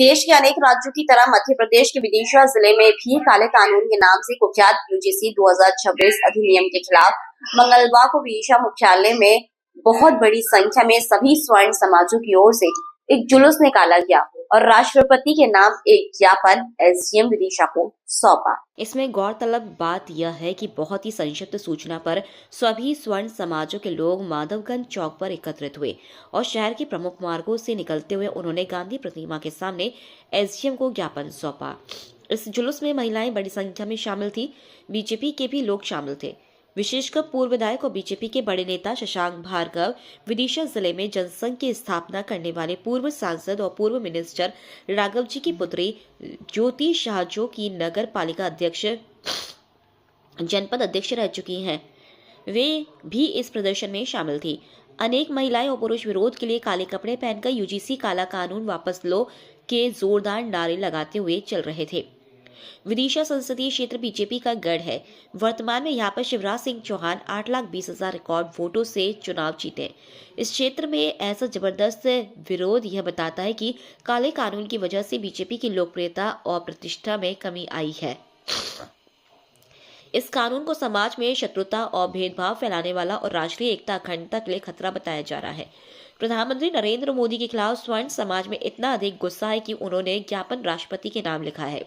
देश के अनेक राज्यों की तरह मध्य प्रदेश के विदिशा जिले में भी काले कानून के नाम से कुख्यात यूजीसी 2026 अधिनियम के खिलाफ मंगलवार को विदिशा मुख्यालय में बहुत बड़ी संख्या में सभी स्वर्ण समाजों की ओर से एक जुलूस निकाला गया और राष्ट्रपति के नाम एक ज्ञापन एसडीएम विदिशा को सौंपा। इसमें गौरतलब बात यह है कि बहुत ही संक्षिप्त सूचना पर सभी स्वर्ण समाजों के लोग माधवगंज चौक पर एकत्रित हुए और शहर के प्रमुख मार्गों से निकलते हुए उन्होंने गांधी प्रतिमा के सामने एसडीएम को ज्ञापन सौंपा। इस जुलूस में महिलाएं बड़ी संख्या में शामिल थी। बीजेपी के भी लोग शामिल थे, विशेषकर पूर्व विधायक और बीजेपी के बड़े नेता शशांक भार्गव, विदिशा जिले में जनसंघ की स्थापना करने वाले पूर्व सांसद और पूर्व मिनिस्टर राघव जी की पुत्री ज्योति शाह जो की नगर पालिका अध्यक्ष जनपद अध्यक्ष रह चुकी हैं, वे भी इस प्रदर्शन में शामिल थी। अनेक महिलाएं और पुरुष विरोध के लिए काले कपड़े पहनकर यूजीसी काला कानून वापस लो के जोरदार नारे लगाते हुए चल रहे थे। विदिशा संसदीय क्षेत्र बीजेपी का गढ़ है। वर्तमान में यहाँ पर शिवराज सिंह चौहान 8,20,000 रिकॉर्ड वोटों से चुनाव जीते। इस क्षेत्र में ऐसा जबरदस्त विरोध यह बताता है कि काले कानून की वजह से बीजेपी की लोकप्रियता और प्रतिष्ठा में कमी आई है। इस कानून को समाज में शत्रुता और भेदभाव फैलाने वाला और राष्ट्रीय एकता अखंडता के लिए खतरा बताया जा रहा है। प्रधानमंत्री नरेंद्र मोदी के खिलाफ स्वर्ण समाज में इतना अधिक गुस्सा है कि उन्होंने ज्ञापन राष्ट्रपति के नाम लिखा है,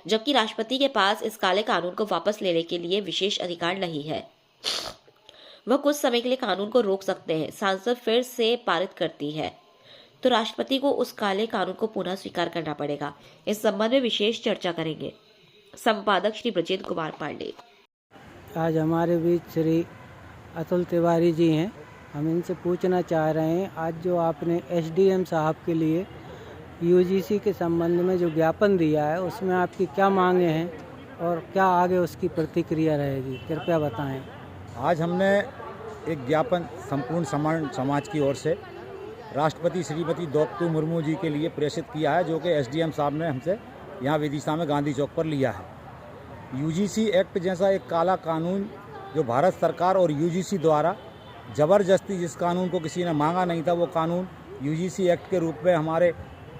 जबकि राष्ट्रपति के पास इस काले कानून को वापस लेने के लिए विशेष अधिकार नहीं है। वह कुछ समय के लिए कानून को रोक सकते हैं। सांसद फिर से पारित करती है तो राष्ट्रपति को उस काले कानून को पुनः स्वीकार करना पड़ेगा। इस संबंध में विशेष चर्चा करेंगे संपादक श्री ब्रजेंद्र कुमार पांडे। आज हमारे बीच श्री अतुल तिवारी जी हैं। हम इनसे पूछना चाह रहे हैं, आज जो आपने एसडीएम साहब के लिए यूजीसी के संबंध में जो ज्ञापन दिया है उसमें आपकी क्या मांगे हैं और क्या आगे उसकी प्रतिक्रिया रहेगी, कृपया बताएं। आज हमने एक ज्ञापन संपूर्ण समाज की ओर से राष्ट्रपति श्रीमती द्रौपदी मुर्मू जी के लिए प्रेषित किया है, जो कि एसडीएम साहब ने हमसे यहाँ विदिशा में गांधी चौक पर लिया है। यूजीसी एक्ट जैसा एक काला कानून जो भारत सरकार और यूजीसी द्वारा ज़बरदस्ती जिस कानून को किसी ने मांगा नहीं था, वो कानून यूजीसी एक्ट के रूप में हमारे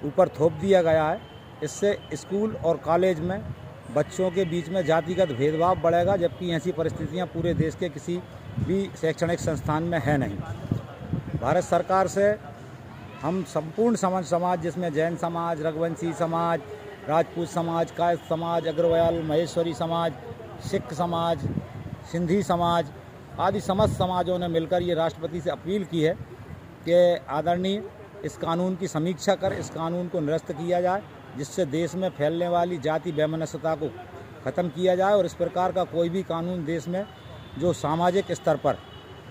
ऊपर थोप दिया गया है। इससे स्कूल और कॉलेज में बच्चों के बीच में जातिगत भेदभाव बढ़ेगा, जबकि ऐसी परिस्थितियां पूरे देश के किसी भी शैक्षणिक संस्थान में है नहीं। भारत सरकार से हम संपूर्ण समाज जिसमें जैन समाज, रघुवंशी समाज, राजपूत समाज, कायस्थ समाज, अग्रवाल महेश्वरी समाज, सिख समाज, सिंधी समाज आदि समस्त समाजों ने मिलकर ये राष्ट्रपति से अपील की है कि आदरणीय इस कानून की समीक्षा कर इस कानून को निरस्त किया जाए, जिससे देश में फैलने वाली जाति वैमनस्यता को ख़त्म किया जाए और इस प्रकार का कोई भी कानून देश में जो सामाजिक स्तर पर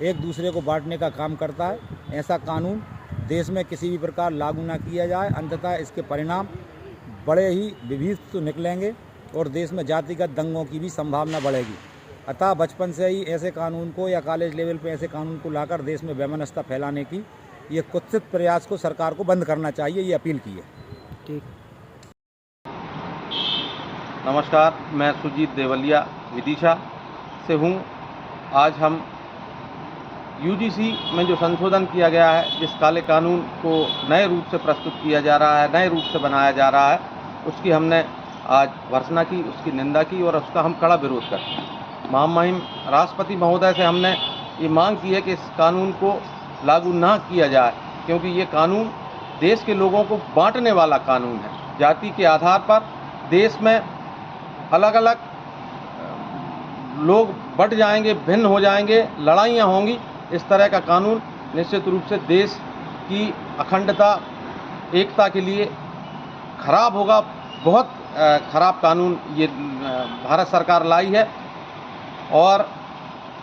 एक दूसरे को बांटने का काम करता है, ऐसा कानून देश में किसी भी प्रकार लागू ना किया जाए। अंततः इसके परिणाम बड़े ही विभीषित निकलेंगे और देश में जातिगत दंगों की भी संभावना बढ़ेगी। अतः बचपन से ही ऐसे कानून को या कॉलेज लेवल पे ऐसे कानून को लाकर देश में वैमनस्यता फैलाने की ये कुत्सित प्रयास को सरकार को बंद करना चाहिए, ये अपील की है। ठीक। नमस्कार, मैं सुजीत देवलिया विदिशा से हूँ। आज हम यूजीसी में जो संशोधन किया गया है, जिस काले कानून को नए रूप से प्रस्तुत किया जा रहा है, नए रूप से बनाया जा रहा है, उसकी हमने आज भर्त्सना की, उसकी निंदा की और उसका हम कड़ा विरोध करते हैं। महामहिम राष्ट्रपति महोदय से हमने ये मांग की है कि इस कानून को लागू ना किया जाए, क्योंकि ये कानून देश के लोगों को बांटने वाला कानून है। जाति के आधार पर देश में अलग अलग लोग बंट जाएंगे, भिन्न हो जाएंगे, लड़ाइयाँ होंगी। इस तरह का कानून निश्चित रूप से देश की अखंडता, एकता के लिए खराब होगा। बहुत खराब कानून ये भारत सरकार लाई है और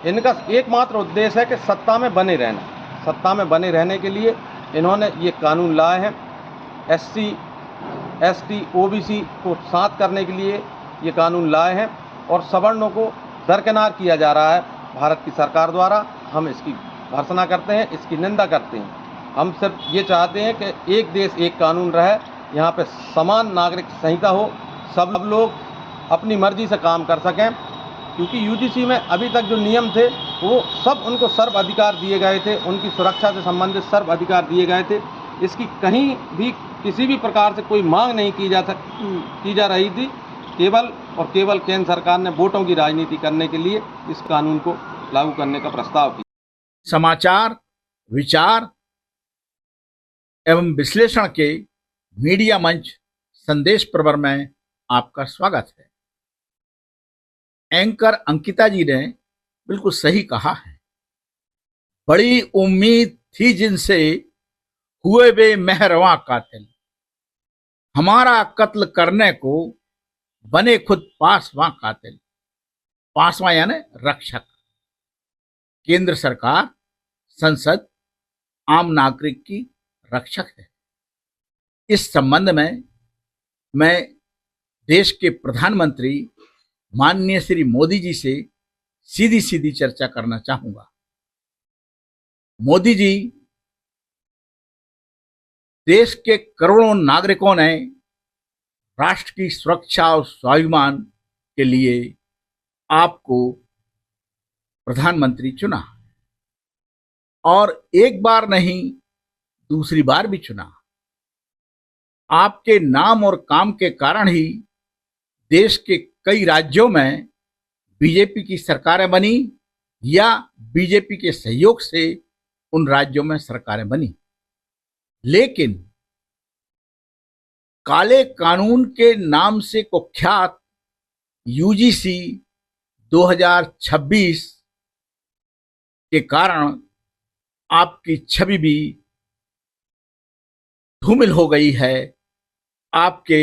इनका एकमात्र उद्देश्य है कि सत्ता में बने रहना। सत्ता में बने रहने के लिए इन्होंने ये कानून लाए हैं। एससी, एसटी, ओबीसी को साथ करने के लिए ये कानून लाए हैं और सवर्णों को दरकिनार किया जा रहा है भारत की सरकार द्वारा। हम इसकी भर्त्सना करते हैं, इसकी निंदा करते हैं। हम सिर्फ ये चाहते हैं कि एक देश एक कानून रहे, यहाँ पे समान नागरिक संहिता हो, सब लोग अपनी मर्जी से काम कर सकें। क्योंकि यूजीसी में अभी तक जो नियम थे वो सब उनको सर्व अधिकार दिए गए थे, उनकी सुरक्षा से संबंधित सर्व अधिकार दिए गए थे। इसकी कहीं भी किसी भी प्रकार से कोई मांग नहीं की जा रही थी। केवल और केवल केंद्र सरकार ने वोटों की राजनीति करने के लिए इस कानून को लागू करने का प्रस्ताव किया। समाचार, विचार एवं विश्लेषण के मीडिया मंच संदेश प्रवर में आपका स्वागत है। एंकर अंकिता जी ने बिल्कुल सही कहा है। बड़ी उम्मीद थी जिनसे हुए वे मेहरवा कातिल, हमारा कत्ल करने को बने खुद पासवां कातिल। पासवां यानी रक्षक। केंद्र सरकार, संसद आम नागरिक की रक्षक है। इस संबंध में मैं देश के प्रधानमंत्री माननीय श्री मोदी जी से सीधी सीधी चर्चा करना चाहूंगा। मोदी जी, देश के करोड़ों नागरिकों ने राष्ट्र की सुरक्षा और स्वाभिमान के लिए आपको प्रधानमंत्री चुना और एक बार नहीं दूसरी बार भी चुना। आपके नाम और काम के कारण ही देश के कई राज्यों में बीजेपी की सरकारें बनी या बीजेपी के सहयोग से उन राज्यों में सरकारें बनी। लेकिन काले कानून के नाम से कुख्यात यूजीसी 2026 के कारण आपकी छवि भी धूमिल हो गई है। आपके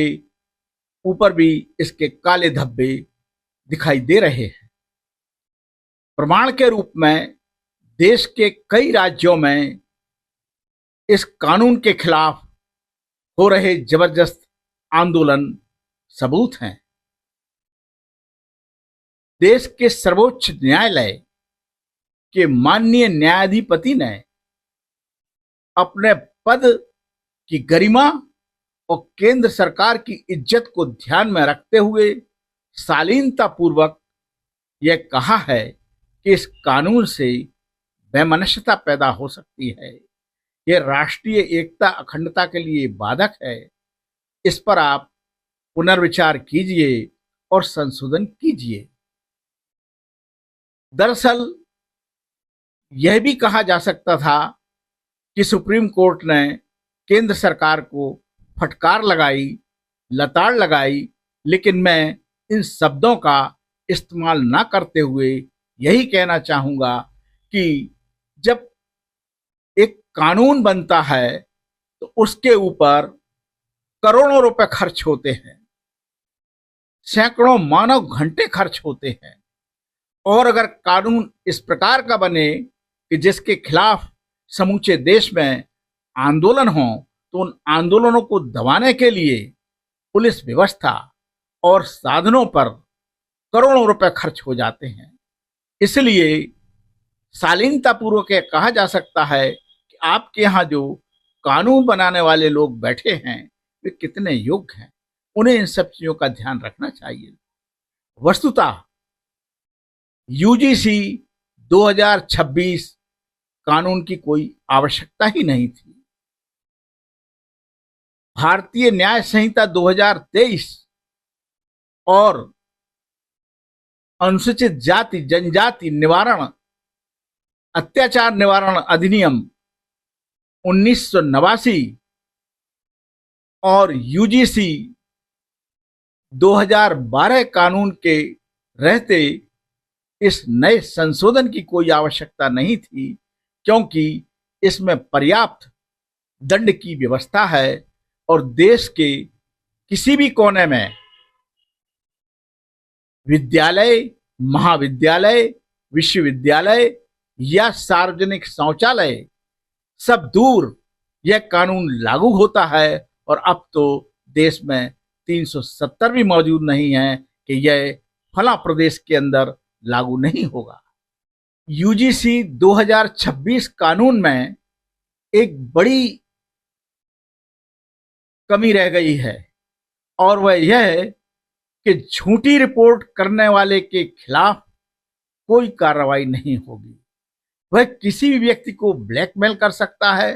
ऊपर भी इसके काले धब्बे दिखाई दे रहे हैं। प्रमाण के रूप में देश के कई राज्यों में इस कानून के खिलाफ हो रहे जबरदस्त आंदोलन सबूत हैं। देश के सर्वोच्च न्यायालय के माननीय न्यायाधिपति ने अपने पद की गरिमा और केंद्र सरकार की इज्जत को ध्यान में रखते हुए शालीनता पूर्वक यह कहा है कि इस कानून से वैमनस्यता पैदा हो सकती है, यह राष्ट्रीय एकता अखंडता के लिए बाधक है। इस पर आप पुनर्विचार कीजिए और संशोधन कीजिए। दरअसल यह भी कहा जा सकता था कि सुप्रीम कोर्ट ने केंद्र सरकार को फटकार लगाई, लताड़ लगाई, लेकिन मैं इन शब्दों का इस्तेमाल ना करते हुए यही कहना चाहूंगा कि जब एक कानून बनता है तो उसके ऊपर करोड़ों रुपए खर्च होते हैं, सैकड़ों मानव घंटे खर्च होते हैं। और अगर कानून इस प्रकार का बने कि जिसके खिलाफ समूचे देश में आंदोलन हो, तो उन आंदोलनों को दबाने के लिए पुलिस व्यवस्था और साधनों पर करोड़ों रुपए खर्च हो जाते हैं। इसलिए शालीनतापूर्वक कहा जा सकता है कि आपके यहाँ जो कानून बनाने वाले लोग बैठे हैं वे कितने योग्य हैं। उन्हें इन सब चीजों का ध्यान रखना चाहिए। वस्तुतः यूजीसी 2026 कानून की कोई आवश्यकता ही नहीं थी। भारतीय न्याय संहिता 2023 और अनुसूचित जाति जनजाति निवारण अत्याचार निवारण अधिनियम 1989 और यूजीसी 2012 कानून के रहते इस नए संशोधन की कोई आवश्यकता नहीं थी, क्योंकि इसमें पर्याप्त दंड की व्यवस्था है और देश के किसी भी कोने में विद्यालय, महाविद्यालय, विश्वविद्यालय या सार्वजनिक शौचालय सब दूर यह कानून लागू होता है। और अब तो देश में 370 भी मौजूद नहीं है कि यह फला प्रदेश के अंदर लागू नहीं होगा। यूजीसी 2026 कानून में एक बड़ी कमी रह गई है और वह यह है कि झूठी रिपोर्ट करने वाले के खिलाफ कोई कार्रवाई नहीं होगी। वह किसी भी व्यक्ति को ब्लैकमेल कर सकता है,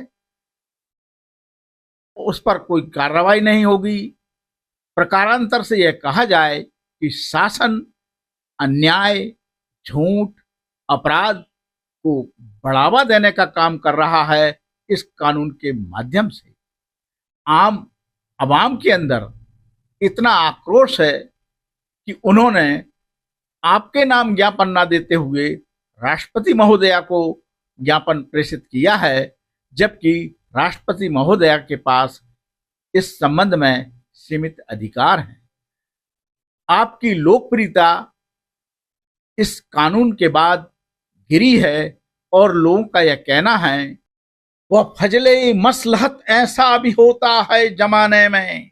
उस पर कोई कार्रवाई नहीं होगी। प्रकारांतर से यह कहा जाए कि शासन अन्याय, झूठ, अपराध को बढ़ावा देने का काम कर रहा है। इस कानून के माध्यम से आम आवाम के अंदर इतना आक्रोश है कि उन्होंने आपके नाम ज्ञापन ना देते हुए राष्ट्रपति महोदया को ज्ञापन प्रेषित किया है, जबकि राष्ट्रपति महोदया के पास इस संबंध में सीमित अधिकार हैं। आपकी लोकप्रियता इस कानून के बाद गिरी है और लोगों का यह कहना है वह फजले मसलहत ऐसा भी होता है जमाने में,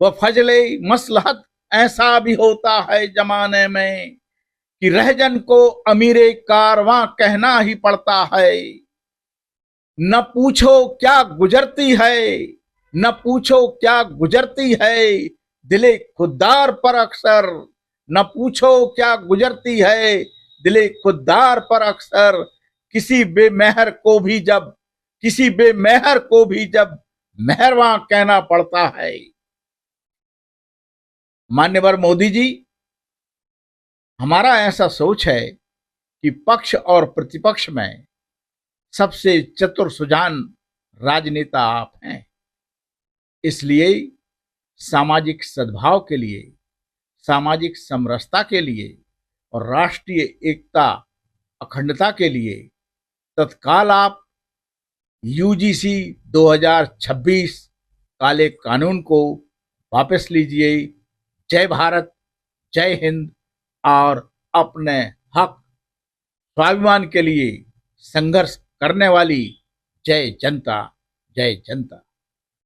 वह फजले मसलहत ऐसा भी होता है जमाने में कि रहजन को अमीरे कारवां कहना ही पड़ता है। न पूछो क्या गुजरती है, न पूछो क्या गुजरती है दिले खुद्दार पर अक्सर, न पूछो क्या गुजरती है दिले खुद्दार पर अक्सर। किसी बेमेहर को भी जब मेहरबान कहना पड़ता है। मान्यवर मोदी जी, हमारा ऐसा सोच है कि पक्ष और प्रतिपक्ष में सबसे चतुर सुजान राजनेता आप हैं। इसलिए सामाजिक सद्भाव के लिए, सामाजिक समरसता के लिए और राष्ट्रीय एकता अखंडता के लिए तत्काल आप यूजीसी 2026 काले कानून को वापस लीजिए। जय भारत, जय हिंद और अपने हक स्वाभिमान के लिए संघर्ष करने वाली जय जनता, जय जनता।